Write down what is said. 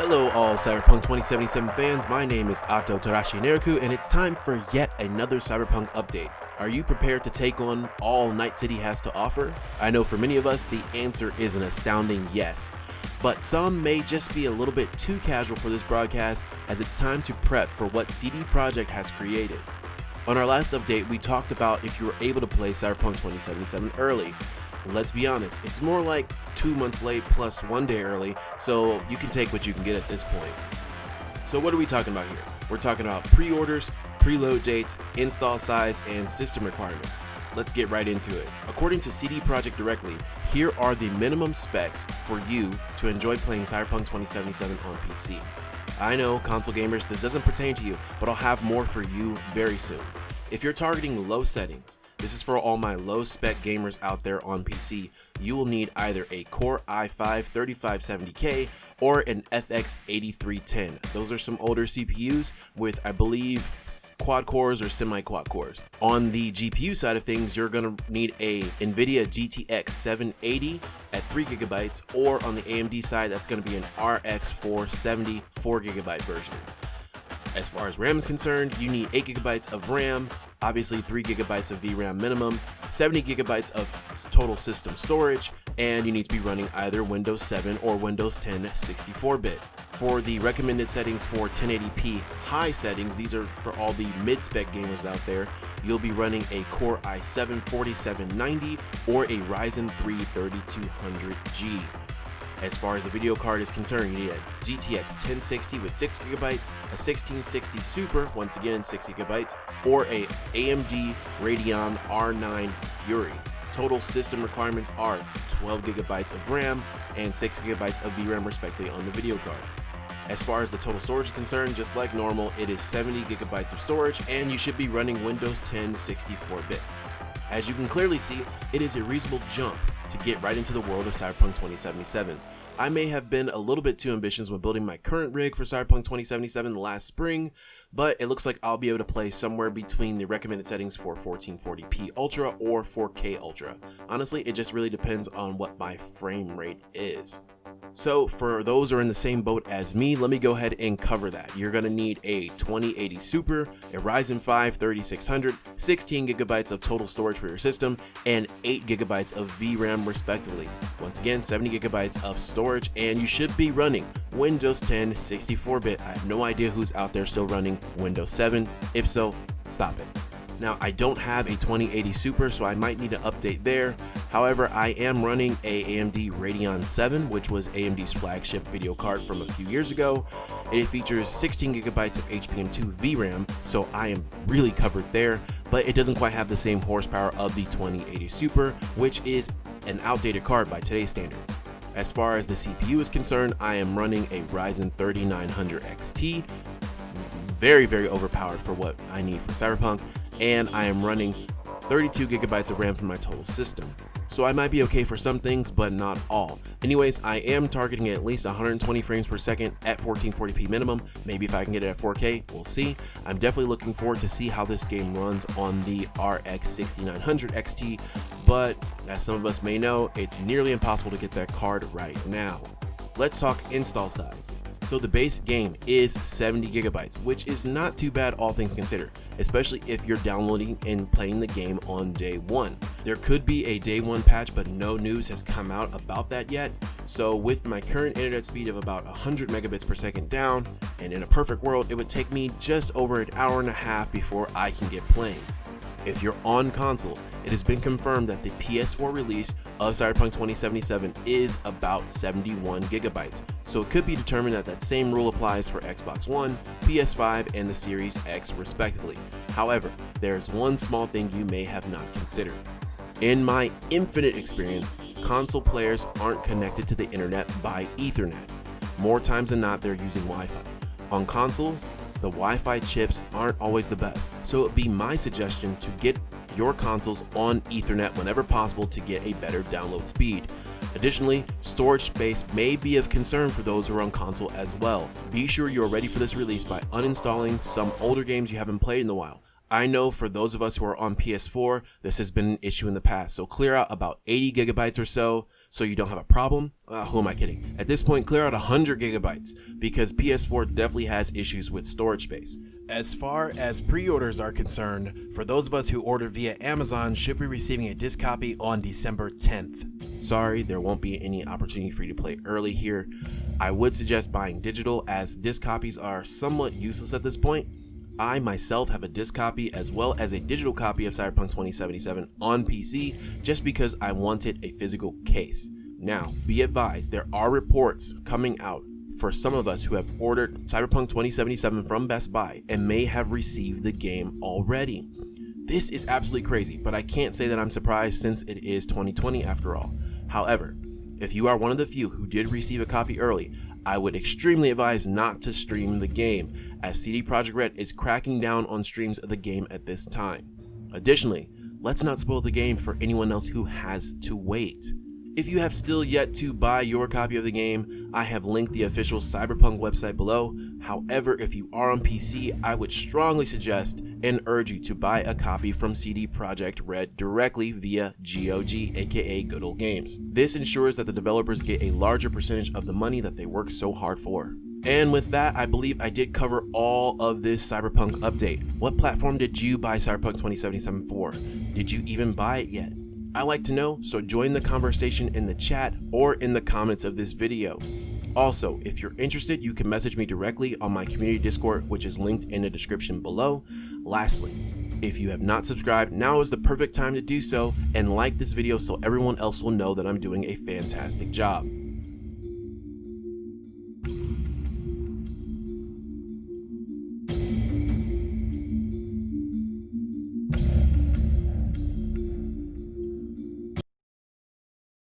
Hello all Cyberpunk 2077 fans, my name is Ato Tarashi Neriku and it's time for yet another Cyberpunk update. Are you prepared to take on all Night City has to offer? I know for many of us the answer is an astounding yes, but some may just be a little bit too casual for this broadcast as it's time to prep for what CD Projekt has created. On our last update we talked about if you were able to play Cyberpunk 2077 early. Let's be honest, it's more like 2 months late plus 1 day early, so you can take what you can get at this point. So what are we talking about here? We're talking about pre-orders, preload dates, install size, and system requirements. Let's get right into it. According to CD Projekt directly, here are the minimum specs for you to enjoy playing Cyberpunk 2077 on PC. I know, console gamers, this doesn't pertain to you, but I'll have more for you very soon. If you're targeting low settings, this is for all my low spec gamers out there on PC, you will need either a Core i5-3570K or an FX 8310. Those are some older CPUs with, I believe, quad cores or semi-quad cores. On the GPU side of things, you're going to need a NVIDIA GTX 780 at 3GB, or on the AMD side, that's going to be an RX 470 4GB version. As far as RAM is concerned, you need 8GB of RAM, obviously 3GB of VRAM minimum, 70GB of total system storage, and you need to be running either Windows 7 or Windows 10 64-bit. For the recommended settings for 1080p high settings, these are for all the mid-spec gamers out there, you'll be running a Core i7-4790 or a Ryzen 3 3200G. As far as the video card is concerned, you need a GTX 1060 with 6GB, a 1660 Super, once again 6GB, or a AMD Radeon R9 Fury. Total system requirements are 12GB of RAM and 6GB of VRAM respectively on the video card. As far as the total storage is concerned, just like normal, it is 70GB of storage and you should be running Windows 10 64-bit. As you can clearly see, it is a reasonable jump to get right into the world of Cyberpunk 2077. I may have been a little bit too ambitious when building my current rig for Cyberpunk 2077 last spring, but it looks like I'll be able to play somewhere between the recommended settings for 1440p Ultra or 4K Ultra. Honestly, it just really depends on what my frame rate is. So for those who are in the same boat as me, let me go ahead and cover that. You're going to need a 2080 Super, a Ryzen 5 3600, 16GB of total storage for your system, and 8GB of VRAM respectively. Once again, 70GB of storage, and you should be running Windows 10 64-bit. I have no idea who's out there still running Windows 7. If so, stop it. Now, I don't have a 2080 Super, so I might need an update there. However, I am running a AMD Radeon 7, which was AMD's flagship video card from a few years ago. It features 16GB of HBM2 VRAM, so I am really covered there, but it doesn't quite have the same horsepower of the 2080 Super, which is an outdated card by today's standards. As far as the CPU is concerned, I am running a Ryzen 3900 XT, very overpowered for what I need for Cyberpunk, and I am running 32GB of RAM for my total system. So I might be okay for some things, but not all. Anyways, I am targeting at least 120 frames per second at 1440p minimum. Maybe if I can get it at 4K, we'll see. I'm definitely looking forward to see how this game runs on the RX 6900 XT, but as some of us may know, it's nearly impossible to get that card right now. Let's talk install size. So the base game is 70GB, which is not too bad all things considered, especially if you're downloading and playing the game on day one. There could be a day one patch, but no news has come out about that yet. So with my current internet speed of about 100 megabits per second down, and in a perfect world, it would take me just over an hour and a half before I can get playing. If you're on console, it has been confirmed that the PS4 release of Cyberpunk 2077 is about 71GB, so it could be determined that that same rule applies for Xbox One, PS5, and the Series X respectively. However, there's one small thing you may have not considered. In my infinite experience, console players aren't connected to the internet by Ethernet. More times than not, they're using Wi-Fi. On consoles, the Wi-Fi chips aren't always the best, so it'd be my suggestion to get your consoles on Ethernet whenever possible to get a better download speed. Additionally, storage space may be of concern for those who are on console as well. Be sure you are ready for this release by uninstalling some older games you haven't played in a while. I know for those of us who are on PS4, this has been an issue in the past, so clear out about 80GB or so So you don't have a problem? Who am I kidding? At this point, clear out 100 gigabytes because PS4 definitely has issues with storage space. As far as pre-orders are concerned, for those of us who ordered via Amazon should be receiving a disc copy on December 10th. Sorry, there won't be any opportunity for you to play early here. I would suggest buying digital as disc copies are somewhat useless at this point. I myself have a disc copy as well as a digital copy of Cyberpunk 2077 on PC just because I wanted a physical case. Now, be advised, there are reports coming out for some of us who have ordered Cyberpunk 2077 from Best Buy and may have received the game already. This is absolutely crazy, but I can't say that I'm surprised since it is 2020 after all. However, if you are one of the few who did receive a copy early, I would extremely advise not to stream the game, as CD Projekt Red is cracking down on streams of the game at this time. Additionally, let's not spoil the game for anyone else who has to wait. If you have still yet to buy your copy of the game, I have linked the official Cyberpunk website below. However, if you are on PC, I would strongly suggest and urge you to buy a copy from CD Projekt Red directly via GOG, aka Good Old Games. This ensures that the developers get a larger percentage of the money that they work so hard for. And with that, I believe I did cover all of this Cyberpunk update. What platform did you buy Cyberpunk 2077 for? Did you even buy it yet? I like to know, so join the conversation in the chat or in the comments of this video. Also, if you're interested, you can message me directly on my community Discord, which is linked in the description below. Lastly, if you have not subscribed, now is the perfect time to do so and like this video so everyone else will know that I'm doing a fantastic job.